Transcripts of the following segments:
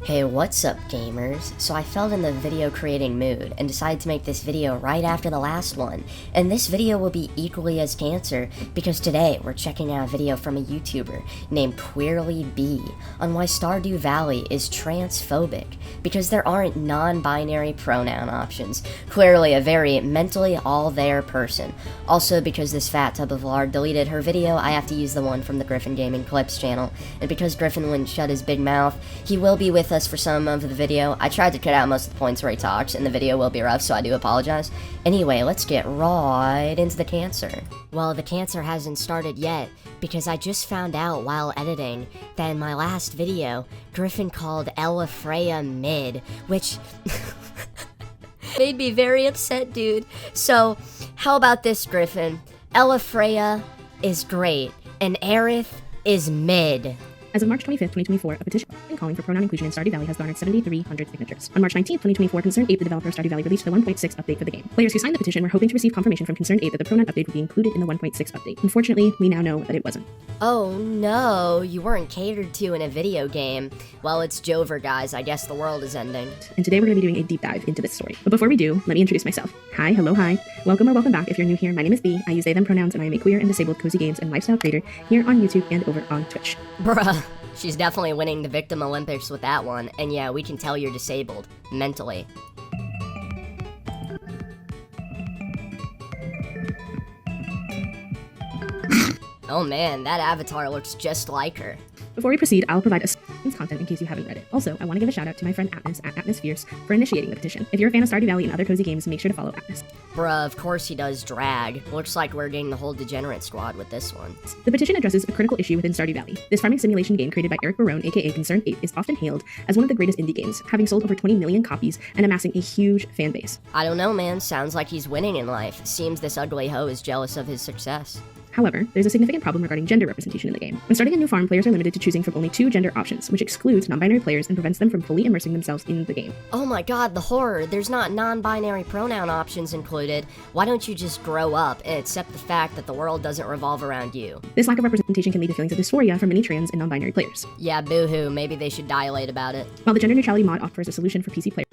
Hey, what's up gamers? So I felt in the video creating mood and decided to make this video right after the last one, and this video will be equally as cancer because today we're checking out a video from a YouTuber named QueerlyB on why Stardew Valley is transphobic because there aren't non-binary pronoun options. Clearly a very mentally all-there person. Also because this fat tub of lard deleted her video, I have to use the one from the Griffin Gaming Clips channel, and because Griffin wouldn't shut his big mouth, he will be with us for some of the video. I tried to cut out most of the points where he talks, and the video will be rough, so I do apologize. Anyway, let's get right into the cancer. Well, the cancer hasn't started yet, because I just found out while editing that in my last video, Griffin called Ella Freya mid, which made me very upset, dude. So, how about this, Griffin? Ella Freya is great, and Aerith is mid. As of March 25th, 2024, a petition calling for pronoun inclusion in Stardew Valley has garnered 7,300 signatures. On March 19th, 2024, Concerned Ape, the developer of Stardew Valley, released the 1.6 update for the game. Players who signed the petition were hoping to receive confirmation from Concerned Ape that the pronoun update would be included in the 1.6 update. Unfortunately, we now know that it wasn't. Oh no, you weren't catered to in a video game. Well, it's Jover, guys. I guess the world is ending. And today we're going to be doing a deep dive into this story. But before we do, let me introduce myself. Hi, hello, hi. Welcome or welcome back if you're new here. My name is B. I use they, them pronouns, and I am a queer and disabled cozy games and lifestyle creator here on YouTube and over on Twitch. Bruh. She's definitely winning the Victim Olympics with that one, and yeah, we can tell you're disabled, mentally. Oh man, that avatar looks just like her. Before we proceed, I'll provide a content in case you haven't read it. Also, I want to give a shout out to my friend Atmos at AtmosFierce for initiating the petition. If you're a fan of Stardew Valley and other cozy games, make sure to follow Atmos. Bruh, of course he does drag. Looks like we're getting the whole degenerate squad with this one. The petition addresses a critical issue within Stardew Valley. This farming simulation game created by Eric Barone, aka Concerned Ape, is often hailed as one of the greatest indie games, having sold over 20 million copies and amassing a huge fan base. I don't know, man. Sounds like he's winning in life. Seems this ugly hoe is jealous of his success. However, there's a significant problem regarding gender representation in the game. When starting a new farm, players are limited to choosing from only 2 gender options, which excludes non-binary players and prevents them from fully immersing themselves in the game. Oh my god, the horror! There's not non-binary pronoun options included. Why don't you just grow up and accept the fact that the world doesn't revolve around you? This lack of representation can lead to feelings of dysphoria for many trans and non-binary players. Yeah, boo-hoo, maybe they should dilate about it. While the gender neutrality mod offers a solution for PC players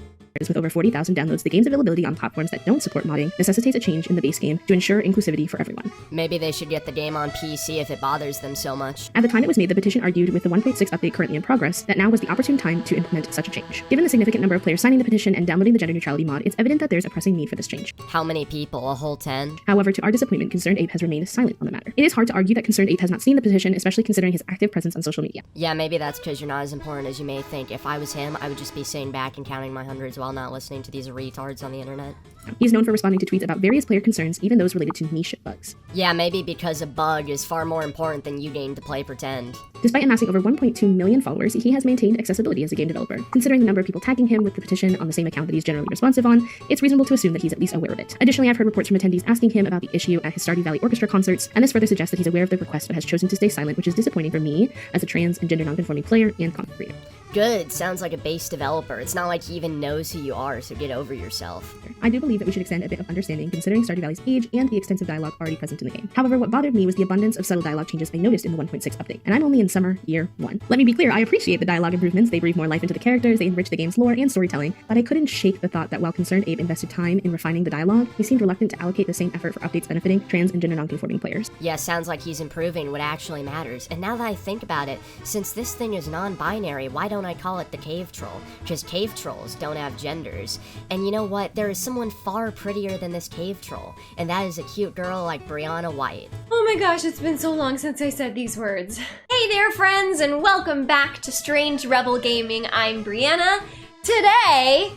with over 40,000 downloads, the game's availability on platforms that don't support modding necessitates a change in the base game to ensure inclusivity for everyone. Maybe they should get the game on PC if it bothers them so much. At the time it was made, the petition argued with the 1.6 update currently in progress that now was the opportune time to implement such a change. Given the significant number of players signing the petition and downloading the gender neutrality mod, it's evident that there's a pressing need for this change. How many people? A whole 10? However, to our disappointment, Concerned Ape has remained silent on the matter. It is hard to argue that Concerned Ape has not seen the petition, especially considering his active presence on social media. Yeah, maybe that's because you're not as important as you may think. If I was him, I would just be sitting back and counting my hundreds while not listening to these retards on the internet. He's known for responding to tweets about various player concerns, even those related to niche bugs. Yeah, maybe because a bug is far more important than you getting to play pretend. Despite amassing over 1.2 million followers, he has maintained accessibility as a game developer. Considering the number of people tagging him with the petition on the same account that he's generally responsive on, it's reasonable to assume that he's at least aware of it. Additionally, I've heard reports from attendees asking him about the issue at his Stardew Valley Orchestra concerts, and this further suggests that he's aware of the request but has chosen to stay silent, which is disappointing for me as a trans and gender nonconforming player and content creator. Good, sounds like a base developer. It's not like he even knows who you are, so get over yourself. I do believe that we should extend a bit of understanding considering Stardew Valley's age and the extensive dialogue already present in the game. However, what bothered me was the abundance of subtle dialogue changes I noticed in the 1.6 update, and I'm only in summer year 1. Let me be clear, I appreciate the dialogue improvements. They breathe more life into the characters, they enrich the game's lore and storytelling, but I couldn't shake the thought that while Concerned Ape invested time in refining the dialogue, he seemed reluctant to allocate the same effort for updates benefiting trans and gender nonconforming players. Yeah, sounds like he's improving what actually matters. And now that I think about it, since this thing is non-binary, why don't I call it the cave troll? Because cave trolls don't have genders. And you know what? There is someone far prettier than this cave troll, and that is a cute girl like Brianna White. Oh my gosh, it's been so long since I said these words. Hey there, friends, and welcome back to Strange Rebel Gaming. I'm Brianna. Today,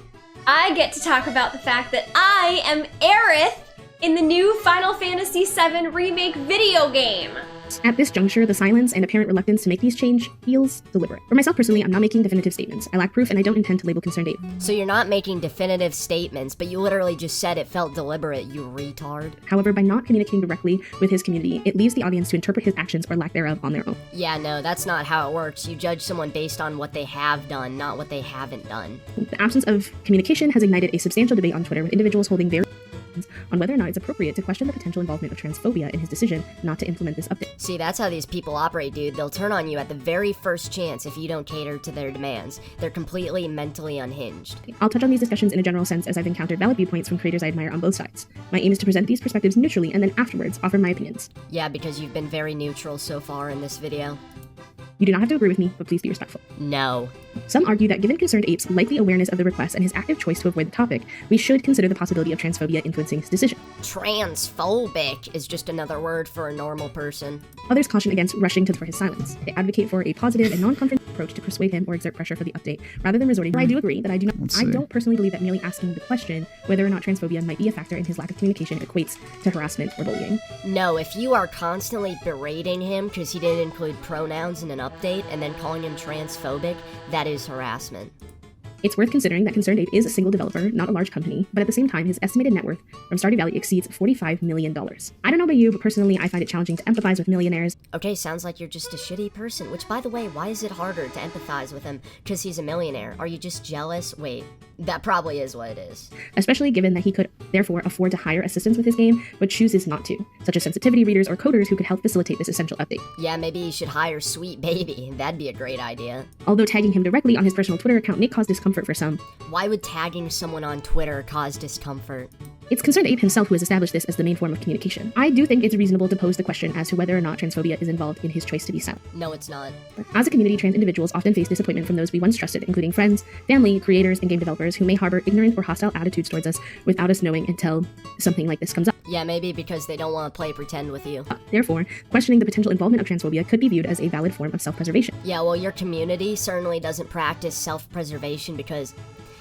I get to talk about the fact that I am Aerith in the new Final Fantasy VII Remake video game. At this juncture, the silence and apparent reluctance to make these change feels deliberate. For myself personally, I'm not making definitive statements. I lack proof and I don't intend to label Concerned Ape. So you're not making definitive statements, but you literally just said it felt deliberate, you retard. However, by not communicating directly with his community, it leaves the audience to interpret his actions or lack thereof on their own. Yeah, no, that's not how it works. You judge someone based on what they have done, not what they haven't done. The absence of communication has ignited a substantial debate on Twitter with individuals holding very on whether or not it's appropriate to question the potential involvement of transphobia in his decision not to implement this update. See, that's how these people operate, dude. They'll turn on you at the very first chance if you don't cater to their demands. They're completely mentally unhinged. I'll touch on these discussions in a general sense as I've encountered valid viewpoints from creators I admire on both sides. My aim is to present these perspectives neutrally and then afterwards offer my opinions. Yeah, because you've been very neutral so far in this video. You do not have to agree with me, but please be respectful. No. Some argue that given Concerned Ape's likely awareness of the request and his active choice to avoid the topic, we should consider the possibility of transphobia influencing his decision. Transphobic is just another word for a normal person. Others caution against rushing for his silence. They advocate for a positive and non-confrontational approach to persuade him or exert pressure for the update, rather than resorting. I do agree that I don't personally believe that merely asking the question whether or not transphobia might be a factor in his lack of communication equates to harassment or bullying. No, if you are constantly berating him because he didn't include pronouns in an update and then calling him transphobic, that is harassment. It's worth considering that Concerned Ape is a single developer, not a large company, but at the same time, his estimated net worth from Stardew Valley exceeds $45 million. I don't know about you, but personally, I find it challenging to empathize with millionaires. Okay, sounds like you're just a shitty person, which, by the way, why is it harder to empathize with him because he's a millionaire? Are you just jealous? Wait, that probably is what it is. Especially given that he could, therefore, afford to hire assistants with his game, but chooses not to, such as sensitivity readers or coders who could help facilitate this essential update. Yeah, maybe you should hire Sweet Baby. That'd be a great idea. Although tagging him directly on his personal Twitter account may cause discomfort for some. Why would tagging someone on Twitter cause discomfort? It's Concerned Ape himself who has established this as the main form of communication. I do think it's reasonable to pose the question as to whether or not transphobia is involved in his choice to be silent. No, it's not. As a community, trans individuals often face disappointment from those we once trusted, including friends, family, creators, and game developers who may harbor ignorant or hostile attitudes towards us without us knowing until something like this comes up. Yeah, maybe because they don't want to play pretend with you. Therefore, questioning the potential involvement of transphobia could be viewed as a valid form of self-preservation. Yeah, well, your community certainly doesn't practice self-preservation because...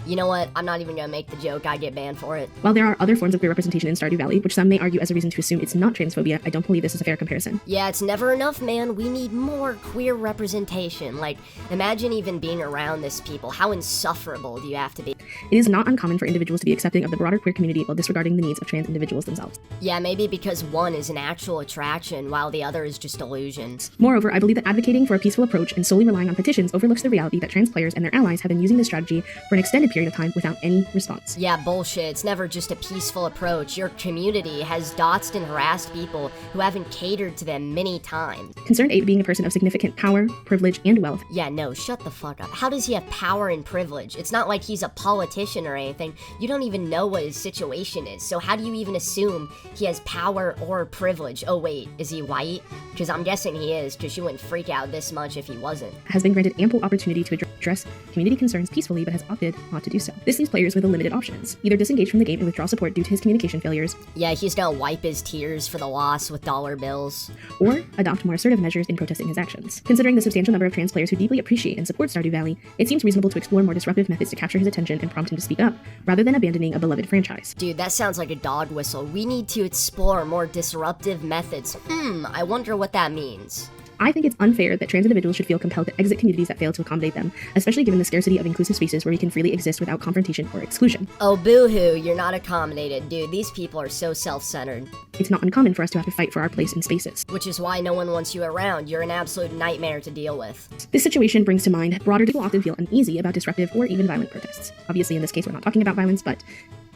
You know what? I'm not even gonna make the joke. I get banned for it. While there are other forms of queer representation in Stardew Valley, which some may argue as a reason to assume it's not transphobia, I don't believe this is a fair comparison. Yeah, it's never enough, man. We need more queer representation. Like, imagine even being around this people. How insufferable do you have to be? It is not uncommon for individuals to be accepting of the broader queer community while disregarding the needs of trans individuals themselves. Yeah, maybe because one is an actual attraction while the other is just illusions. Moreover, I believe that advocating for a peaceful approach and solely relying on petitions overlooks the reality that trans players and their allies have been using this strategy for an extended period of time without any response. Yeah, bullshit. It's never just a peaceful approach. Your community has doxed and harassed people who haven't catered to them many times. Concerned Ape being a person of significant power, privilege, and wealth. Yeah, no, shut the fuck up. How does he have power and privilege? It's not like he's a politician or anything. You don't even know what his situation is, so how do you even assume he has power or privilege? Oh wait, is he white? Because I'm guessing he is, because you wouldn't freak out this much if he wasn't. Has been granted ample opportunity to address community concerns peacefully, but has opted not to do so. This leaves players with a limited options. Either disengage from the game and withdraw support due to his communication failures. Yeah, he's gonna wipe his tears for the loss with dollar bills. Or adopt more assertive measures in protesting his actions. Considering the substantial number of trans players who deeply appreciate and support Stardew Valley, it seems reasonable to explore more disruptive methods to capture his attention and prompt him to speak up, rather than abandoning a beloved franchise. Dude, that sounds like a dog whistle. We need to explore more disruptive methods. I wonder what that means. I think it's unfair that trans individuals should feel compelled to exit communities that fail to accommodate them, especially given the scarcity of inclusive spaces where we can freely exist without confrontation or exclusion. Oh, boo-hoo, you're not accommodated. Dude, these people are so self-centered. It's not uncommon for us to have to fight for our place in spaces. Which is why no one wants you around. You're an absolute nightmare to deal with. This situation brings to mind broader people often feel uneasy about disruptive or even violent protests. Obviously, in this case, we're not talking about violence, but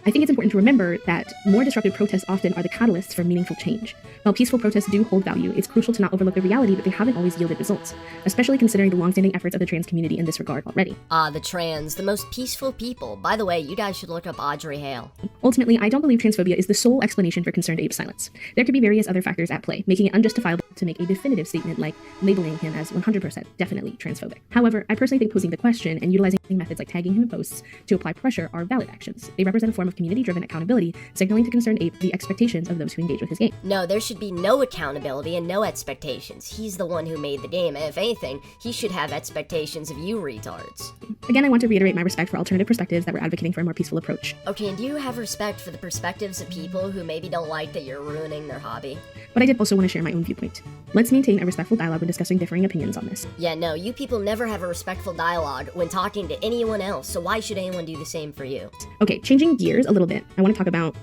I think it's important to remember that more disruptive protests often are the catalysts for meaningful change. While peaceful protests do hold value, it's crucial to not overlook the reality that they haven't always yielded results, especially considering the long-standing efforts of the trans community in this regard already. The trans, the most peaceful people. By the way, you guys should look up Audrey Hale. Ultimately, I don't believe transphobia is the sole explanation for Concerned Ape's silence. There could be various other factors at play, making it unjustifiable to make a definitive statement like labeling him as 100% definitely transphobic. However, I personally think posing the question and utilizing methods like tagging him in posts to apply pressure are valid actions. They represent a form of community-driven accountability, signaling to Concerned Ape the expectations of those who engage with his game. No, there should be no accountability and no expectations. He's the one who made the game, and if anything, he should have expectations of you retards. Again, I want to reiterate my respect for alternative perspectives that were advocating for a more peaceful approach. Okay, and do you have respect for the perspectives of people who maybe don't like that you're ruining their hobby? But I did also want to share my own viewpoint. Let's maintain a respectful dialogue when discussing differing opinions on this. Yeah, no, you people never have a respectful dialogue when talking to anyone else, so why should anyone do the same for you? Okay, changing gears a little bit, I want to talk about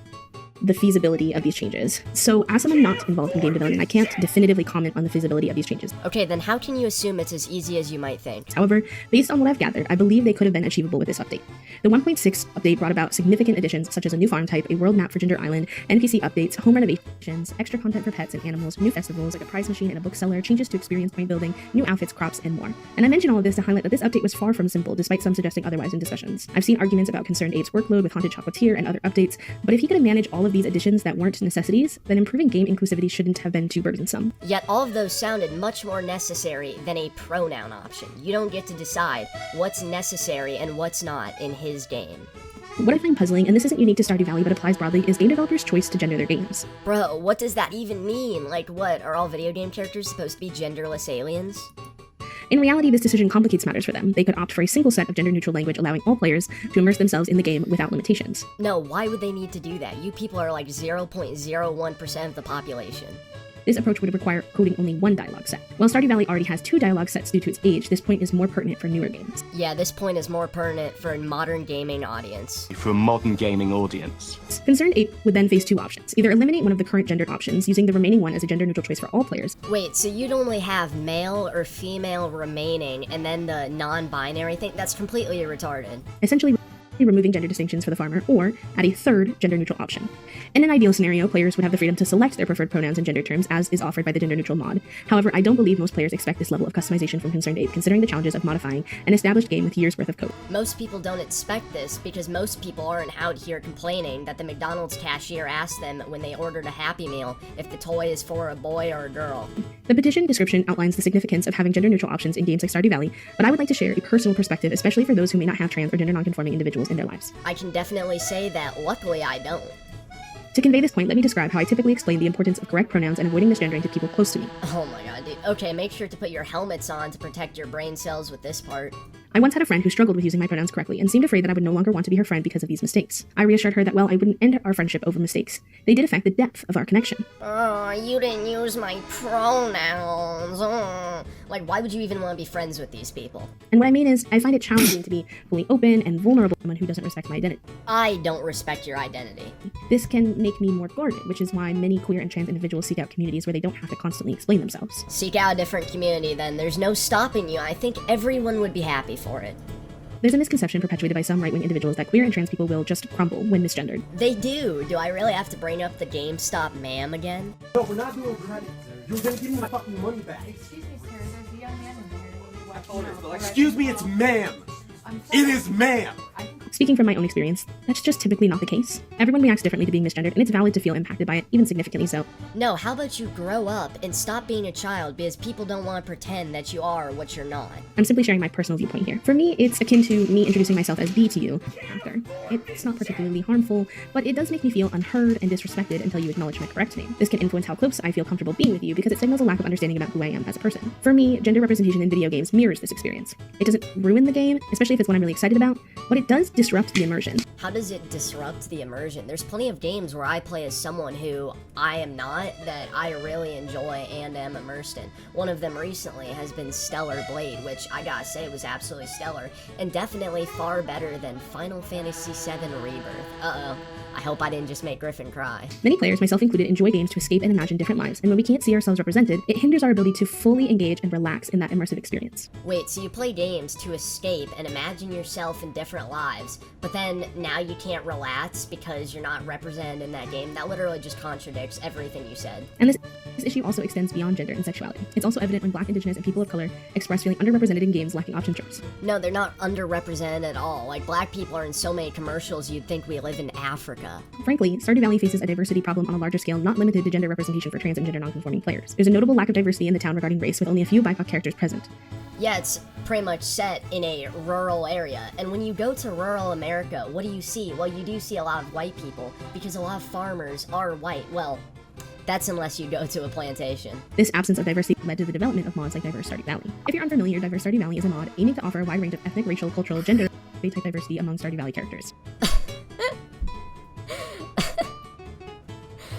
the feasibility of these changes. So as someone not involved in game development, I can't definitively comment on the feasibility of these changes. Okay, then how can you assume it's as easy as you might think? However, based on what I've gathered, I believe they could have been achievable with this update. The 1.6 update brought about significant additions such as a new farm type, a world map for Gender Island, NPC updates, home renovations, extra content for pets and animals, new festivals like a prize machine and a bookseller, changes to experience point building, new outfits, crops, and more. And I mention all of this to highlight that this update was far from simple, despite some suggesting otherwise in discussions. I've seen arguments about Concerned Ape's workload with Haunted Chocolatier and other updates, but if he could have managed all of these additions that weren't necessities, then improving game inclusivity shouldn't have been too burdensome. Yet all of those sounded much more necessary than a pronoun option. You don't get to decide what's necessary and what's not in his game. What I find puzzling, and this isn't unique to Stardew Valley but applies broadly, is game developers' choice to gender their games. Bro, what does that even mean? Like what, are all video game characters supposed to be genderless aliens? In reality, this decision complicates matters for them. They could opt for a single set of gender-neutral language allowing all players to immerse themselves in the game without limitations. No, why would they need to do that? You people are like 0.01% of the population. This approach would require coding only one dialogue set. While Stardew Valley already has 2 dialogue sets due to its age, this point is more pertinent for newer games. Yeah, this point is more pertinent for a modern gaming audience. For a modern gaming audience. Concerned Ape would then face 2 options. Either eliminate one of the current gendered options, using the remaining one as a gender-neutral choice for all players. Wait, so you'd only have male or female remaining, and then the non-binary thing? That's completely retarded. Essentially removing gender distinctions for the farmer, or add a third gender-neutral option. In an ideal scenario, players would have the freedom to select their preferred pronouns and gender terms, as is offered by the gender-neutral mod. However, I don't believe most players expect this level of customization from Concerned Ape, considering the challenges of modifying an established game with years' worth of code. Most people don't expect this because most people aren't out here complaining that the McDonald's cashier asked them when they ordered a Happy Meal if the toy is for a boy or a girl. The petition description outlines the significance of having gender-neutral options in games like Stardew Valley, but I would like to share a personal perspective, especially for those who may not have trans or gender non-conforming individuals in their lives. I can definitely say that luckily I don't. To convey this point, let me describe how I typically explain the importance of correct pronouns and avoiding misgendering to people close to me. Oh my god, dude. Okay, make sure to put your helmets on to protect your brain cells with this part. I once had a friend who struggled with using my pronouns correctly and seemed afraid that I would no longer want to be her friend because of these mistakes. I reassured her that, well, I wouldn't end our friendship over mistakes. They did affect the depth of our connection. Oh, you didn't use my pronouns. Oh. Like, why would you even want to be friends with these people? And what I mean is, I find it challenging to be fully open and vulnerable to someone who doesn't respect my identity. I don't respect your identity. This can make me more guarded, which is why many queer and trans individuals seek out communities where they don't have to constantly explain themselves. Seek out a different community then. There's no stopping you. I think everyone would be happy for it. There's a misconception perpetuated by some right-wing individuals that queer and trans people will just crumble when misgendered. They do. Do I really have to bring up the GameStop ma'am again? No, we're not doing credit, sir. You're gonna give me my fucking money back. Excuse me, sir. There's a young man in here. Will you watch Excuse me, it's ma'am. I'm sorry. It is ma'am. Speaking from my own experience, that's just typically not the case. Everyone reacts differently to being misgendered, and it's valid to feel impacted by it, even significantly so. No, how about you grow up and stop being a child because people don't want to pretend that you are what you're not. I'm simply sharing my personal viewpoint here. For me, it's akin to me introducing myself as B to you after. It's not particularly harmful, but it does make me feel unheard and disrespected until you acknowledge my correct name. This can influence how close I feel comfortable being with you because it signals a lack of understanding about who I am as a person. For me, gender representation in video games mirrors this experience. It doesn't ruin the game, especially if it's one I'm really excited about, but it does disrupt the immersion. How does it disrupt the immersion? There's plenty of games where I play as someone who I am not, that I really enjoy and am immersed in. One of them recently has been Stellar Blade, which I gotta say was absolutely stellar, and definitely far better than Final Fantasy VII Rebirth. Uh-oh. I hope I didn't just make Griffin cry. Many players, myself included, enjoy games to escape and imagine different lives, and when we can't see ourselves represented, it hinders our ability to fully engage and relax in that immersive experience. Wait, so you play games to escape and imagine yourself in different lives, but then now you can't relax because you're not represented in that game? That literally just contradicts everything you said. And this issue also extends beyond gender and sexuality. It's also evident when Black, Indigenous, and people of color express feeling underrepresented in games lacking option terms. No, they're not underrepresented at all. Like, black people are in so many commercials you'd think we live in Africa. Frankly, Stardew Valley faces a diversity problem on a larger scale not limited to gender representation for trans and gender nonconforming players. There's a notable lack of diversity in the town regarding race, with only a few BIPOC characters present. Yeah, it's pretty much set in a rural area, and when you go to rural America, what do you see? Well, you do see a lot of white people, because a lot of farmers are white. Well, that's unless you go to a plantation. This absence of diversity led to the development of mods like Diverse Stardew Valley. If you're unfamiliar, Diverse Stardew Valley is a mod aiming to offer a wide range of ethnic, racial, cultural, gender, type diversity among Stardew Valley characters.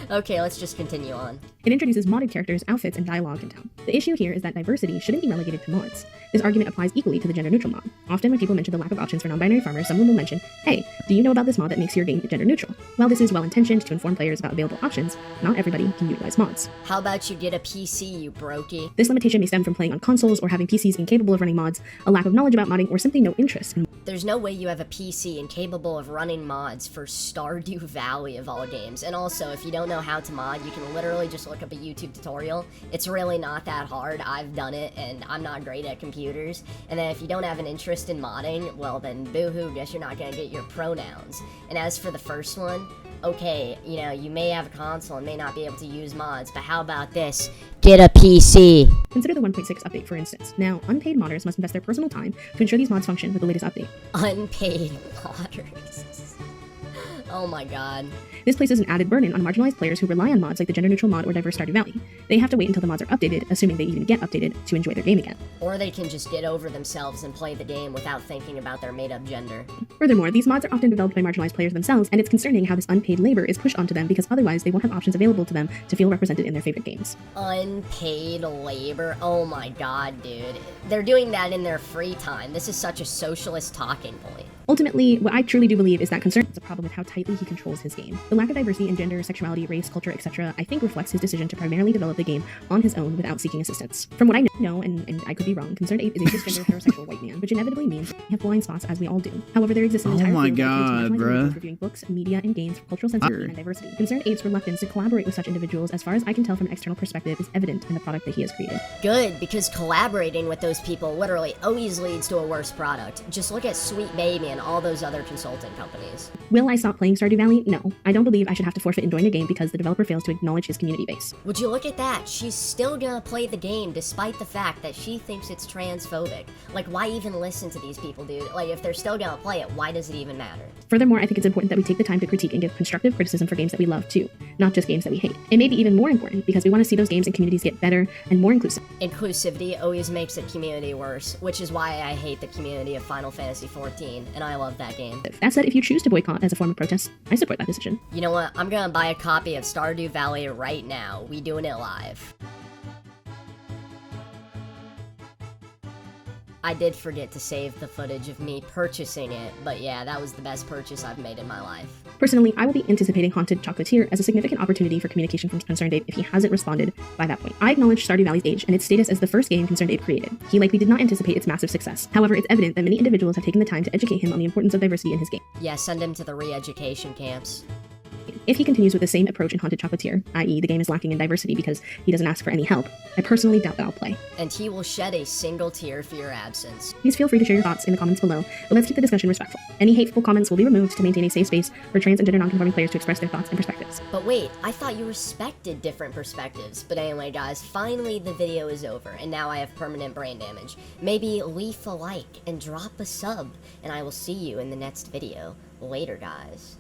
Okay, let's just continue on. It introduces modded characters, outfits, and dialogue in town. The issue here is that diversity shouldn't be relegated to mods. This argument applies equally to the gender-neutral mod. Often when people mention the lack of options for non-binary farmers, someone will mention, hey, do you know about this mod that makes your game gender-neutral? While this is well-intentioned to inform players about available options, not everybody can utilize mods. How about you get a PC, you brokey? This limitation may stem from playing on consoles or having PCs incapable of running mods, a lack of knowledge about modding, or simply no interest in There's no way you have a PC incapable of running mods for Stardew Valley of all games. And also, if you don't know how to mod, you can literally just look up a YouTube tutorial. It's really not that hard. I've done it, and I'm not great at computers. And then if you don't have an interest in modding, well then boo-hoo, guess you're not gonna get your pronouns. And as for the first one, okay, you know, you may have a console and may not be able to use mods, but how about this? Get a PC! Consider the 1.6 update, for instance. Now, unpaid modders must invest their personal time to ensure these mods function with the latest update. Unpaid modders. Oh my god. This places an added burden on marginalized players who rely on mods like the gender-neutral mod or diverse Stardew Valley. They have to wait until the mods are updated, assuming they even get updated, to enjoy their game again. Or they can just get over themselves and play the game without thinking about their made-up gender. Furthermore, these mods are often developed by marginalized players themselves, and it's concerning how this unpaid labor is pushed onto them because otherwise they won't have options available to them to feel represented in their favorite games. Unpaid labor? Oh my god, dude. They're doing that in their free time. This is such a socialist talking point. Ultimately, what I truly do believe is that concern is a problem with how tightly he controls his game. The lack of diversity in gender, sexuality, race, culture, etc., I think reflects his decision to primarily develop the game on his own without seeking assistance. From what I know, and I could be wrong, Concerned Ape is a cisgender heterosexual white man, which inevitably means we have blind spots as we all do. However, there exists an entire field dedicated to marginalized individuals reviewing books, media, and games for cultural sensitivity and diversity. Concerned Ape's reluctance to collaborate with such individuals, as far as I can tell from an external perspective, is evident in the product that he has created. Good, because collaborating with those people literally always leads to a worse product. Just look at Sweet Baby and all those other consulting companies. Will I stop playing Stardew Valley? No. I don't believe I should have to forfeit enjoying a game because the developer fails to acknowledge his community base. Would you look at that? She's still gonna play the game despite the fact that she thinks it's transphobic. Like, why even listen to these people, dude? Like, if they're still gonna play it, why does it even matter? Furthermore, I think it's important that we take the time to critique and give constructive criticism for games that we love too, not just games that we hate. It may be even more important because we want to see those games and communities get better and more inclusive. Inclusivity always makes a community worse, which is why I hate the community of Final Fantasy XIV, and I love that game. That said, if you choose to boycott as a form of protest, I support that decision. You know what? I'm gonna buy a copy of Stardew Valley right now. We doing it live. I did forget to save the footage of me purchasing it, but yeah, that was the best purchase I've made in my life. Personally, I will be anticipating Haunted Chocolatier as a significant opportunity for communication from Concerned Ape if he hasn't responded by that point. I acknowledge Stardew Valley's age and its status as the first game Concerned Ape created. He likely did not anticipate its massive success. However, it's evident that many individuals have taken the time to educate him on the importance of diversity in his game. Yeah, send him to the re-education camps. If he continues with the same approach in Haunted Chocolatier, i.e. the game is lacking in diversity because he doesn't ask for any help, I personally doubt that I'll play. And he will shed a single tear for your absence. Please feel free to share your thoughts in the comments below, but let's keep the discussion respectful. Any hateful comments will be removed to maintain a safe space for trans and gender nonconforming players to express their thoughts and perspectives. But wait, I thought you respected different perspectives. But anyway, guys, finally the video is over, and now I have permanent brain damage. Maybe leave a like and drop a sub, and I will see you in the next video. Later, guys.